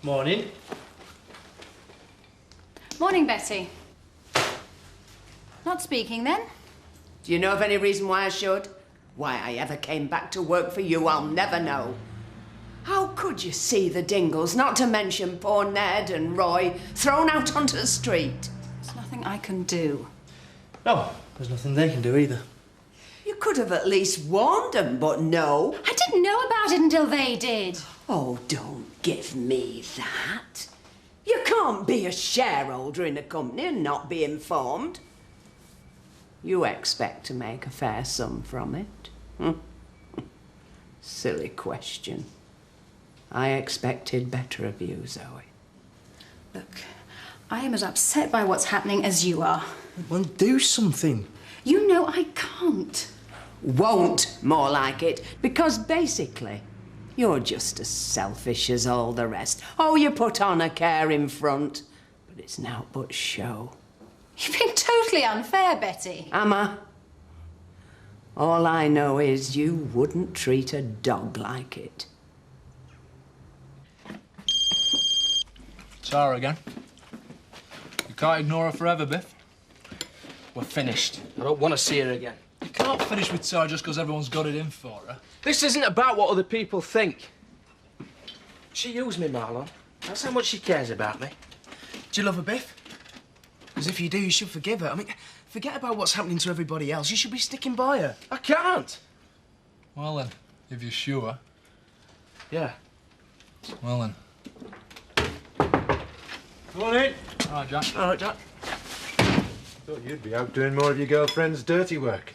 Morning. Morning, Betty. Not speaking, then? Do you know of any reason why I should? Why I ever came back to work for you, I'll never know. How could you see the Dingles, not to mention poor Ned and Roy, thrown out onto the street? There's nothing I can do. No, there's nothing they can do either. You could have at least warned them, but no. I didn't know about it until they did. Oh, don't give me that. You can't be a shareholder in a company and not be informed. You expect to make a fair sum from it? Silly question. I expected better of you, Zoe. Look, I am as upset by what's happening as you are. Well, do something. You know I can't. Won't, more like it, because basically, you're just as selfish as all the rest. Oh, you put on a care in front, but it's naught but show. You've been totally unfair, Betty. Am I? All I know is you wouldn't treat a dog like it. Sarah again. You can't ignore her forever, Biff. We're finished. I don't want to see her again. You can't finish with Sarah just because everyone's got it in for her. This isn't about what other people think. She used me, Marlon. That's how much she cares about me. Do you love her, Biff? Because if you do, you should forgive her. I mean, forget about what's happening to everybody else. You should be sticking by her. I can't. Well then, if you're sure. Yeah. Well then. Come on in. All right, Jack. All right, Jack. Thought you'd be out doing more of your girlfriend's dirty work.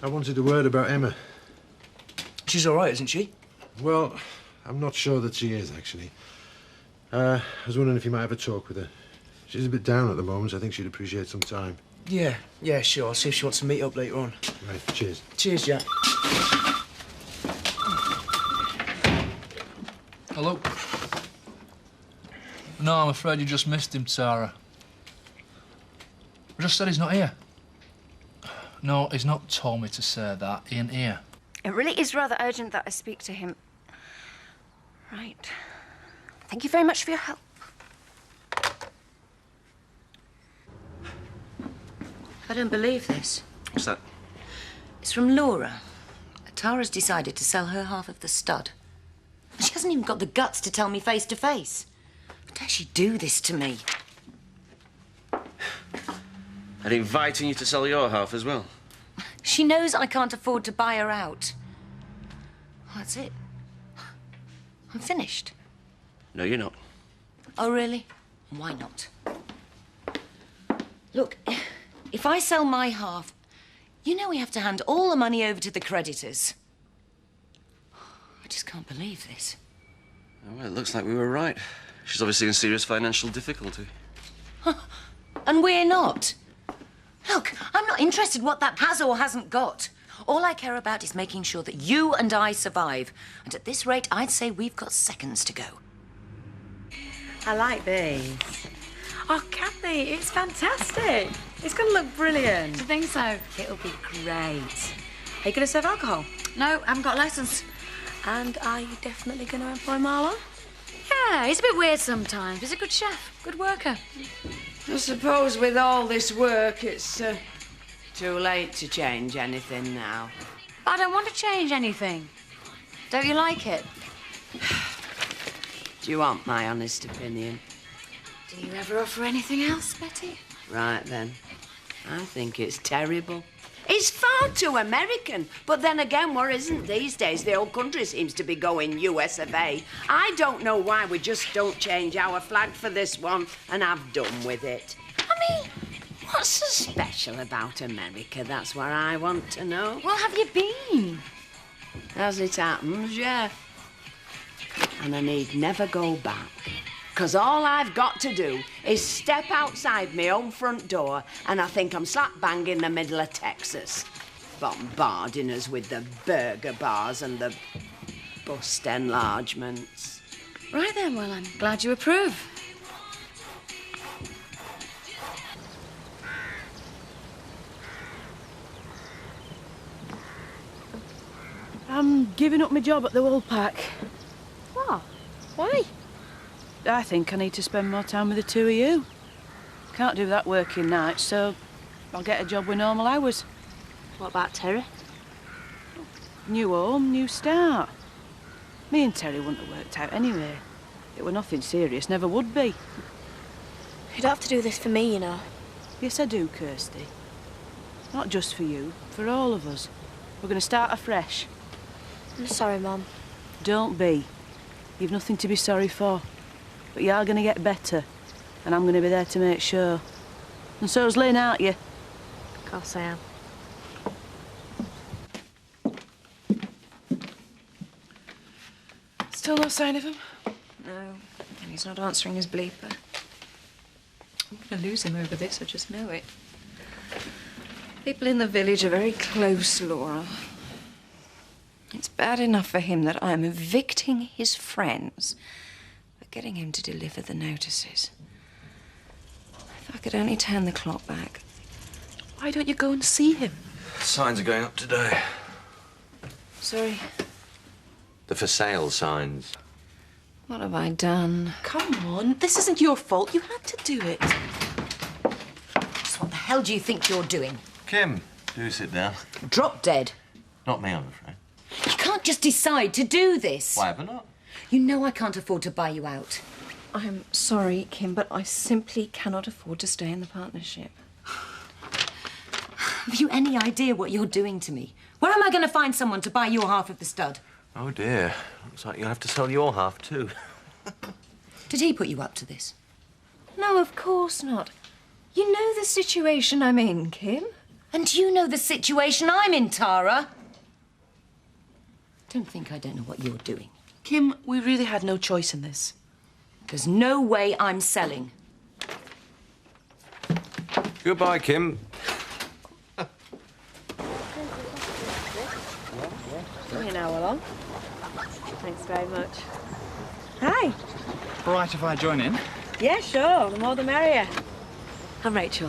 I wanted a word about Emma. She's all right, isn't she? Well, I'm not sure that she is, actually. I was wondering if you might have a talk with her. She's a bit down at the moment, so I think she'd appreciate some time. Yeah, sure. I'll see if she wants to meet up later on. Right, cheers. Cheers, Jack. Hello. No, I'm afraid you just missed him, Sarah. I just said he's not here. No, he's not told me to say that. He ain't here. It really is rather urgent that I speak to him. Right. Thank you very much for your help. I don't believe this. What's that? It's from Laura. Tara's decided to sell her half of the stud. She hasn't even got the guts to tell me face to face. How dare she do this to me? And inviting you to sell your half as well. She knows I can't afford to buy her out. Well, that's it. I'm finished. No, you're not. Oh, really? Why not? Look, if I sell my half, you know we have to hand all the money over to the creditors. I just can't believe this. Oh, well, it looks like we were right. She's obviously in serious financial difficulty. And we're not. Look, I'm not interested what that has or hasn't got. All I care about is making sure that you and I survive. And at this rate, I'd say we've got seconds to go. I like these. Oh, Kathy, it's fantastic. It's going to look brilliant. Do you think so? It'll be great. Are you going to serve alcohol? No, I haven't got a licence. And are you definitely going to employ Marlon? Yeah, he's a bit weird sometimes. He's a good chef, good worker. I suppose with all this work, it's too late to change anything now. But I don't want to change anything. Don't you like it? Do you want my honest opinion? Do you ever offer anything else, Betty? Right then. I think it's terrible. It's far too American. But then again, where isn't these days? The whole country seems to be going US of A. I don't know why we just don't change our flag for this one and have done with it. I mean, what's so special about America? That's what I want to know. Well, have you been? As it happens, yeah. And I need never go back. 'Cause all I've got to do is step outside my own front door and I think I'm slap bang in the middle of Texas, bombarding us with the burger bars and the bust enlargements. Right then, well, I'm glad you approve. I'm giving up my job at the wool pack. What? Why? I think I need to spend more time with the two of you. Can't do that working nights, so I'll get a job with normal hours. What about Terry? New home, new start. Me and Terry wouldn't have worked out anyway. It were nothing serious, never would be. You don't have to do this for me, you know. Yes, I do, Kirsty. Not just for you, for all of us. We're going to start afresh. I'm sorry, Mum. Don't be. You've nothing to be sorry for. But you are going to get better, and I'm going to be there to make sure. And so's Lynn, aren't you? Of course I am. Still no sign of him? No, and he's not answering his bleeper. I'm going to lose him over this, I just know it. People in the village are very close, Laura. It's bad enough for him that I'm evicting his friends, but getting him to deliver the notices. If I could only turn the clock back. Why don't you go and see him? Signs are going up today. Sorry. The for sale signs. What have I done? Come on, this isn't your fault. You had to do it. So what the hell do you think you're doing? Kim, do sit down. Drop dead. Not me, I'm afraid. You can't just decide to do this. Why ever not? You know I can't afford to buy you out. I'm sorry, Kim, but I simply cannot afford to stay in the partnership. Have you any idea what you're doing to me? Where am I going to find someone to buy your half of the stud? Oh, dear. Looks like you'll have to sell your half, too. Did he put you up to this? No, of course not. You know the situation I'm in, Kim. And you know the situation I'm in, Tara. Don't think I don't know what you're doing. Kim, we really had no choice in this. There's no way I'm selling. Goodbye, Kim. Only an hour long. Thanks very much. Hi. All right if I join in? Yeah, sure. The more the merrier. I'm Rachel.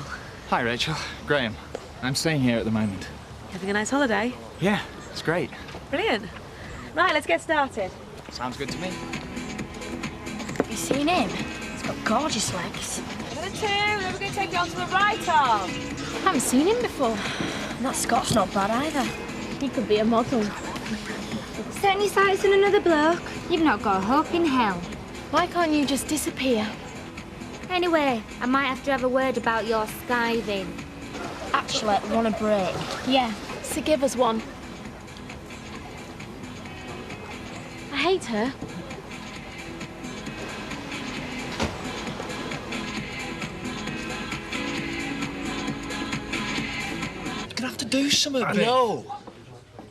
Hi, Rachel. Graham. I'm staying here at the moment. Having a nice holiday? Yeah, it's great. Brilliant. Right, let's get started. Sounds good to me. Have you seen him? He's got gorgeous legs. Number 2, then we're going to take you on to the right arm. Haven't seen him before. And that Scott's not bad either. He could be a model. Set your sights on another bloke. You've not got a hope in hell. Why can't you just disappear? Anyway, I might have to have a word about your skiving. Actually, want a break? Yeah. So give us one. I hate her. You're gonna have to do something. I know.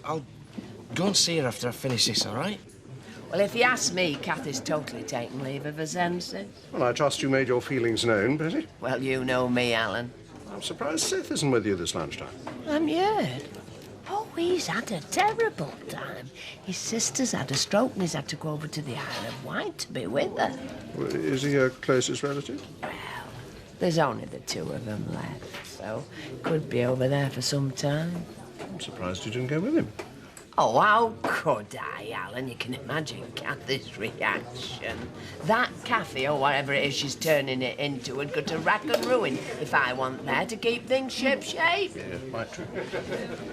I'll go and see her after I finish this, all right? Well, if you ask me, Kathy's totally taken leave of her senses. Well, I trust you made your feelings known, Betty. Well, you know me, Alan. I'm surprised Seth isn't with you this lunchtime. Yet. Oh, he's had a terrible time. His sister's had a stroke and he's had to go over to the Isle of Wight to be with her. Well, is he your closest relative? Well, there's only the two of them left, so could be over there for some time. I'm surprised you didn't go with him. Oh, how could I, Alan? You can imagine Kathy's reaction. That cafe, or whatever it is she's turning it into, would go to rack and ruin if I wasn't there to keep things ship-shape. Yeah, quite true.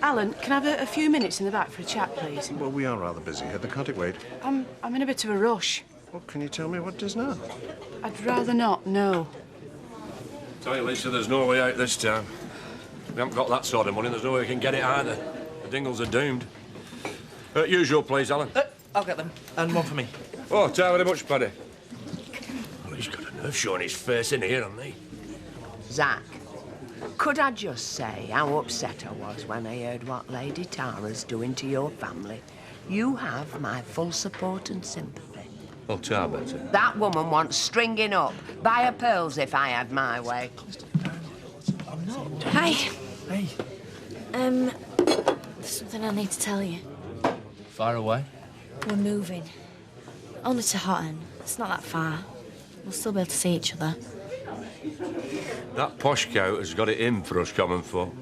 Alan, can I have a few minutes in the back for a chat, please? Well, we are rather busy, Heather. Can't it wait? I'm in a bit of a rush. Well, can you tell me what it is now? I'd rather not, no. Tell you, Lisa, there's no way out this time. We haven't got that sort of money, there's no way we can get it either. The Dingles are doomed. Usual, please, Alan. I'll get them. And one for me. Oh, thank you very much, Paddy. Oh, he's got a nerve showing his face in here, hasn't he? Zach, could I just say how upset I was when I heard what Lady Tara's doing to your family? You have my full support and sympathy. Oh, Tara, better. That woman wants stringing up. Buy her pearls if I had my way. Hi. Hey. There's something I need to tell you. Far away? We're moving. Only to Houghton. It's not that far. We'll still be able to see each other. That posh cow has got it in for us common folk.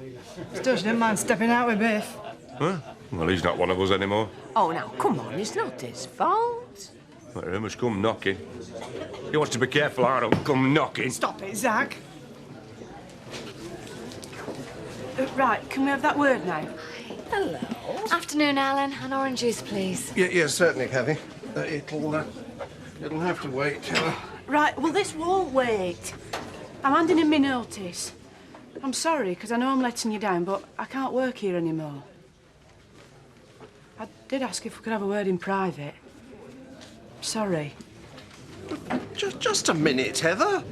Still, she didn't mind stepping out with Biff. Huh? Well, he's not one of us anymore. Oh, now, come on, it's not his fault. Well, he must come knocking. He wants to be careful I don't come knocking. Stop it, Zach. Right, can we have that word now? Hello. Afternoon, Alan. An orange juice, please. Yeah, certainly, Kathy. It'll have to wait. Right, well, this won't wait. I'm handing in my notice. I'm sorry, because I know I'm letting you down, but I can't work here anymore. I did ask if we could have a word in private. Sorry. Just a minute, Heather.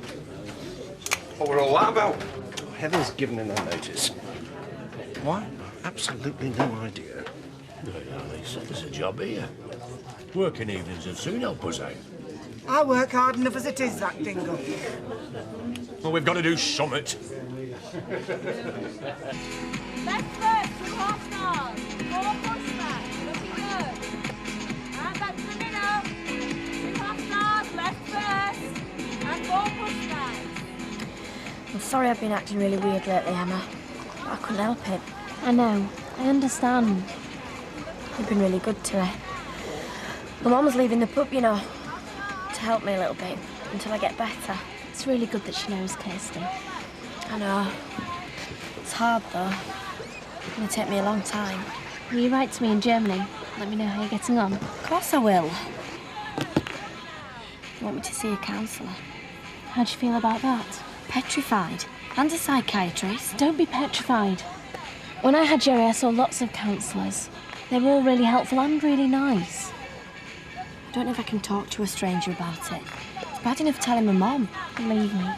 What we're all that about? Heather's given in her notice. Why? Absolutely no idea. Lisa, there's a job here. Working evenings will soon help us out. I work hard enough as it is, Zach Dingle. Well, we've got to do summit. Left first, 2 half stars. 4 pushbacks. Looking good. And that's the middle. 2 half stars, left first. And 4 pushbacks. I'm sorry I've been acting really weird lately, Emma. But I couldn't help it. I know. I understand. You've been really good to her. My mum was leaving the pub, you know, to help me a little bit until I get better. It's really good that she knows Kirsty. I know. It's hard, though. It's going to take me a long time. Will you write to me in Germany? Let me know how you're getting on. Of course I will. You want me to see a counsellor? How do you feel about that? Petrified. And a psychiatrist. Don't be petrified. When I had Jerry, I saw lots of counsellors. They were all really helpful and really nice. I don't know if I can talk to a stranger about it. It's bad enough telling my mum, believe me.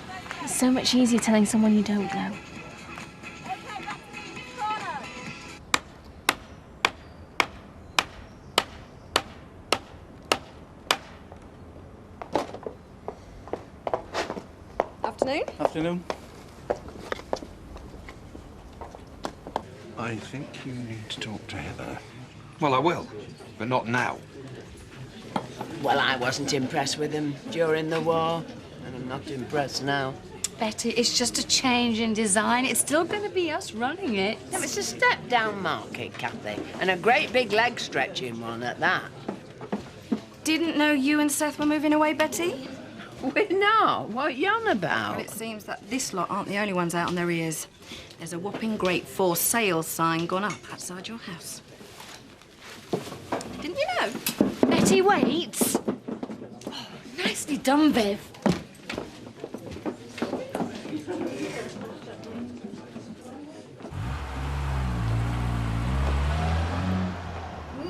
It's so much easier telling someone you don't know. Afternoon. Afternoon. I think you need to talk to Heather. Well, I will, but not now. Well, I wasn't impressed with him during the war, and I'm not impressed now. Betty, it's just a change in design. It's still going to be us running it. No, it's a step-down market, Kathy, and a great big leg-stretching one at that. Didn't know you and Seth were moving away, Betty? We're not. What are you on about? Well, it seems that this lot aren't the only ones out on their ears. There's a whopping great for sale sign gone up outside your house. Didn't you know? Betty, wait! Oh, nicely done, Viv.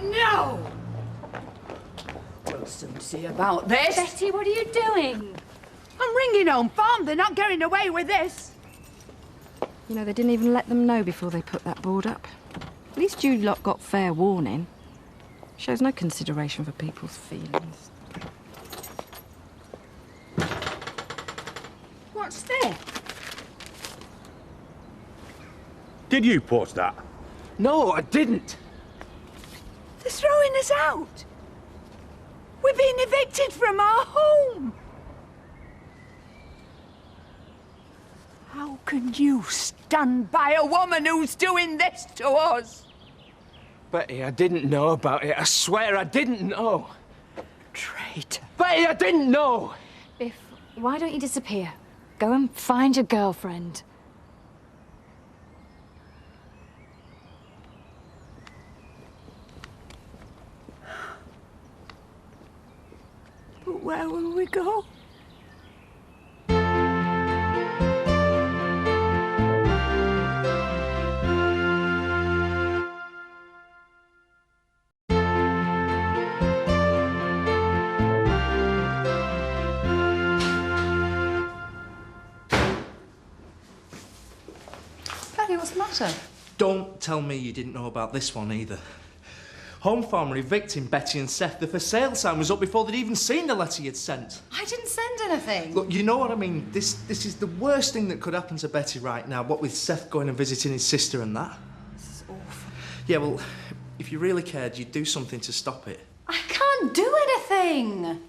No! We'll soon see about this. Betty, what are you doing? I'm ringing home farm. They're not getting away with this. You know, they didn't even let them know before they put that board up. At least you lot got fair warning. Shows no consideration for people's feelings. What's this? Did you post that? No, I didn't. They're throwing us out. We're being evicted from our home. How can you stand by a woman who's doing this to us? Betty, I didn't know about it. I swear I didn't know. Traitor. Betty, I didn't know. Biff, why don't you disappear? Go and find your girlfriend. But where will we go? Betty, what's the matter? Don't tell me you didn't know about this one either. Home Farm were evicting Betty and Seth. The for sale sign was up before they'd even seen the letter you'd sent. I didn't send anything. Look, you know what I mean? This is the worst thing that could happen to Betty right now, what with Seth going and visiting his sister and that. This is awful. Yeah, well, if you really cared, you'd do something to stop it. I can't do anything.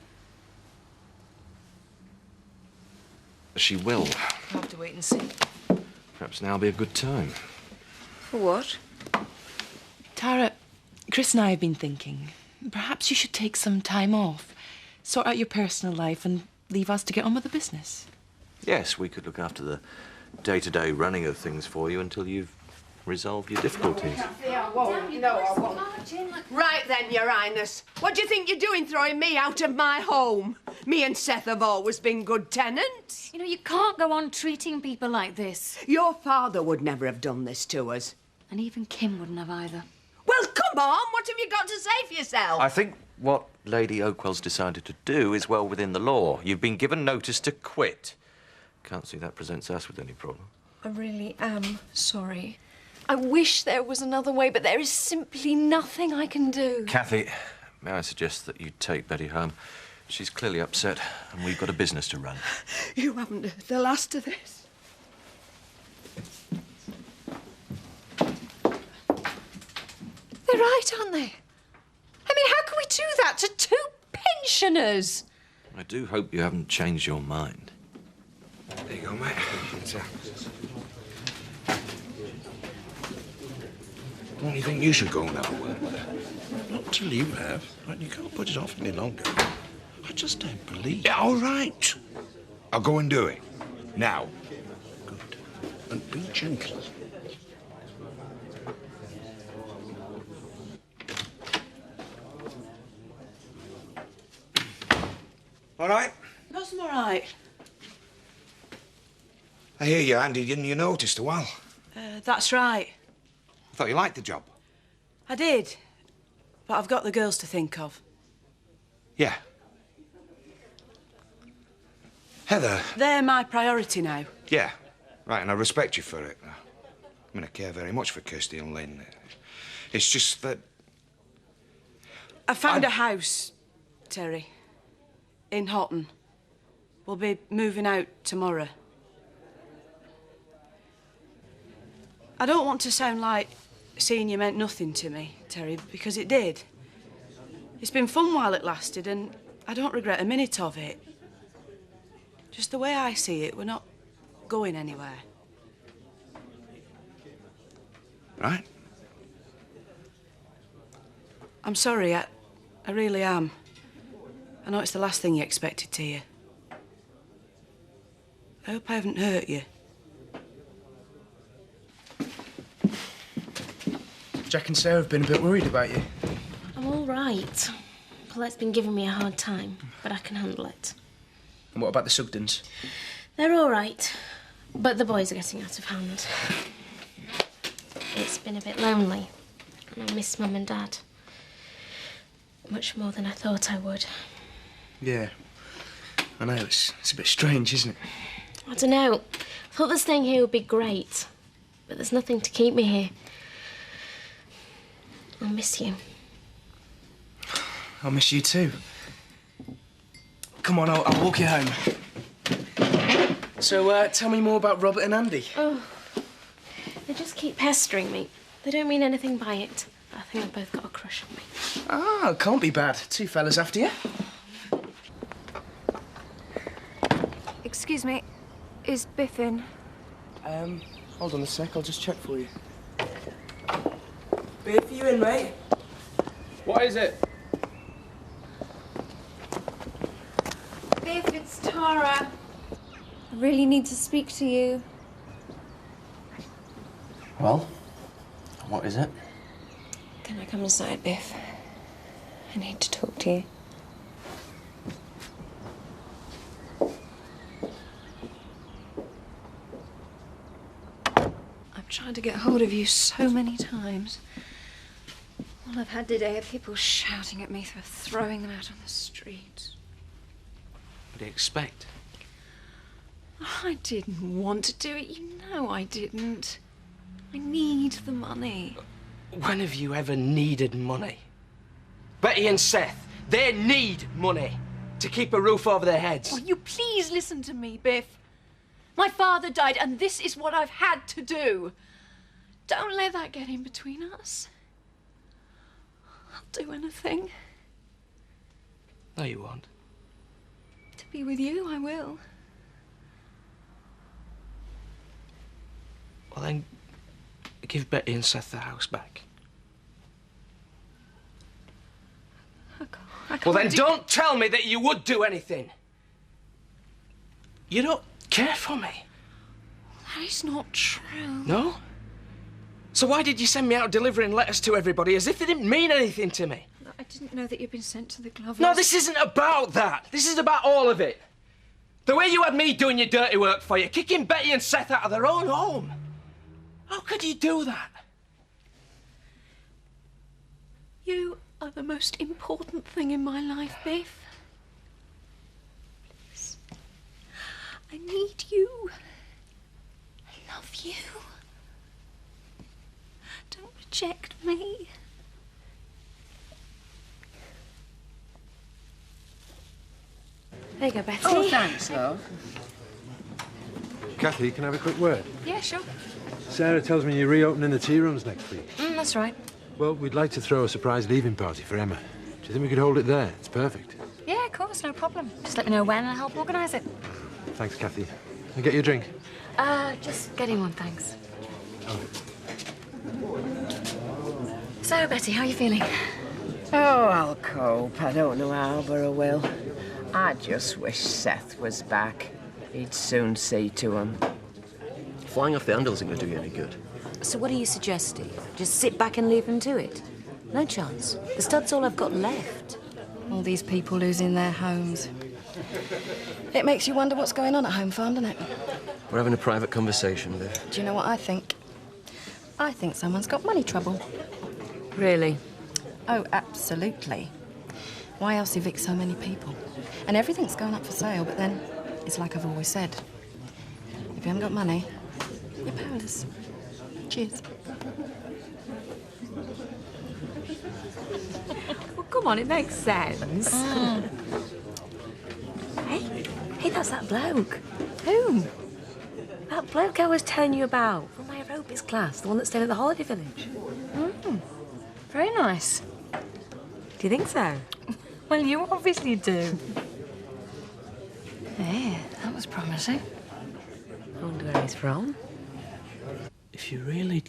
She will. We'll have to wait and see. Perhaps now'll be a good time. For what? Tara, Chris and I have been thinking, perhaps you should take some time off, sort out your personal life and leave us to get on with the business. Yes, we could look after the day-to-day running of things for you until you've resolved your difficulties. Right then, Your Highness. What do you think you're doing throwing me out of my home? Me and Seth have always been good tenants. You know, you can't go on treating people like this. Your father would never have done this to us. And even Kim wouldn't have either. Well, come on, what have you got to say for yourself? I think what Lady Oakwell's decided to do is well within the law. You've been given notice to quit. Can't see that presents us with any problem. I really am sorry. I wish there was another way, but there is simply nothing I can do. Kathy, may I suggest that you take Betty home? She's clearly upset, and we've got a business to run. You haven't heard the last of this. They're right, aren't they? I mean, how can we do that to two pensioners? I do hope you haven't changed your mind. There you go, mate. Don't you think you should go now? Not till you have. You can't put it off any longer. I just don't believe it. Yeah, all right. I'll go and do it. Now. Good. And be gentle. All right? That's all right. I hear you handed in your notice to Al. That's right. I thought you liked the job. I did. But I've got the girls to think of. Yeah. Heather. They're my priority now. Yeah. Right, and I respect you for it. I mean, I care very much for Kirsty and Lynn. It's just that... I found a house, Terry. In Houghton. We'll be moving out tomorrow. I don't want to sound like seeing you meant nothing to me, Terry, because it did. It's been fun while it lasted, and I don't regret a minute of it. Just the way I see it, we're not going anywhere. Right? I'm sorry, I really am. I know it's the last thing you expected to hear. I hope I haven't hurt you. Jack and Sarah have been a bit worried about you. I'm all right. Paulette's been giving me a hard time, but I can handle it. And what about the Sugdens? They're all right, but the boys are getting out of hand. It's been a bit lonely, and I miss Mum and Dad. Much more than I thought I would. Yeah. I know, it's a bit strange, isn't it? I don't know. I thought that staying here would be great, but there's nothing to keep me here. I'll miss you. I'll miss you too. Come on, I'll walk you home. So, tell me more about Robert and Andy. Oh, they just keep pestering me. They don't mean anything by it. I think they've both got a crush on me. Ah, can't be bad. Two fellas after you. Excuse me, is Biff in? Hold on a sec, I'll just check for you. Biff, you in, mate? What is it? Biff, it's Tara. I really need to speak to you. Well, what is it? Can I come inside, Biff? I need to talk to you. I've tried to get hold of you so many times. All I've had today are people shouting at me for throwing them out on the street. What do you expect? I didn't want to do it. You know I didn't. I need the money. When have you ever needed money? Betty and Seth, they need money to keep a roof over their heads. Will you please listen to me, Biff? My father died, and this is what I've had to do. Don't let that get in between us. I'll do anything. No, you won't. To be with you, I will. Well, then, give Betty and Seth the house back. Well, then don't tell me that you would do anything. You don't care for me. That is not true. No? So why did you send me out delivering letters to everybody as if they didn't mean anything to me? I didn't know that you'd been sent to the glove. No, this isn't about that. This is about all of it. The way you had me doing your dirty work for you, kicking Betty and Seth out of their own home. How could you do that? You are the most important thing in my life, Biff. Please. I need you. I love you. Don't reject me. There you go, Betty. Oh, thanks, love. Kathy, can I have a quick word? Yeah, sure. Sarah tells me you're reopening the tea rooms next week. That's right. Well, we'd like to throw a surprise leaving party for Emma. Do you think we could hold it there? It's perfect. Yeah, of course, no problem. Just let me know when and I'll help organise it. Thanks, Kathy. And get you a drink. Just getting one, thanks. So, Betty, how are you feeling? Oh, I'll cope. I don't know how, but I will. I just wish Seth was back. He'd soon see to him. Flying off the handle isn't going to do you any good. So what do you suggest, Steve? Just sit back and leave them to it? No chance. The stud's all I've got left. All these people losing their homes. It makes you wonder what's going on at Home Farm, doesn't it? We're having a private conversation, Viv. Do you know what I think? I think someone's got money trouble. Really? Oh, absolutely. Why else evict so many people? And everything's going up for sale, but then, it's like I've always said. If you haven't got money, you're powerless. Cheers. Well, come on, it makes sense. Hey, that's that bloke. Who? That bloke I was telling you about from my aerobics class, the one that's staying at the holiday village. Very nice. Do you think so? Well, you obviously do. Yeah, that was promising. I wonder where he's from. If you really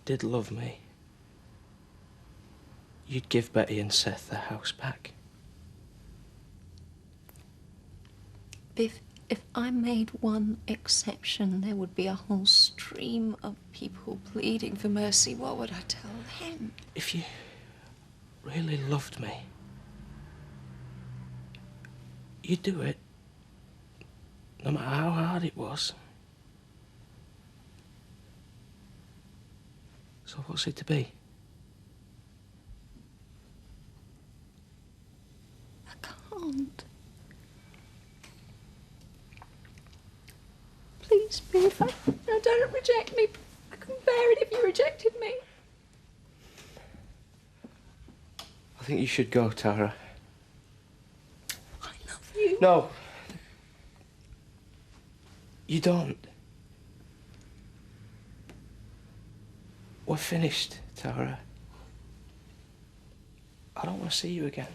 did love me, you'd give Betty and Seth their house back. Biff, if I made one exception, there would be a whole stream of people pleading for mercy. What would I tell him? If you really loved me, you'd do it, no matter how hard it was. So what's it to be? I can't. Please, Biff, no, don't reject me. I couldn't bear it if you rejected me. I think you should go, Tara. I love you. No. You don't. We're finished, Tara. I don't want to see you again.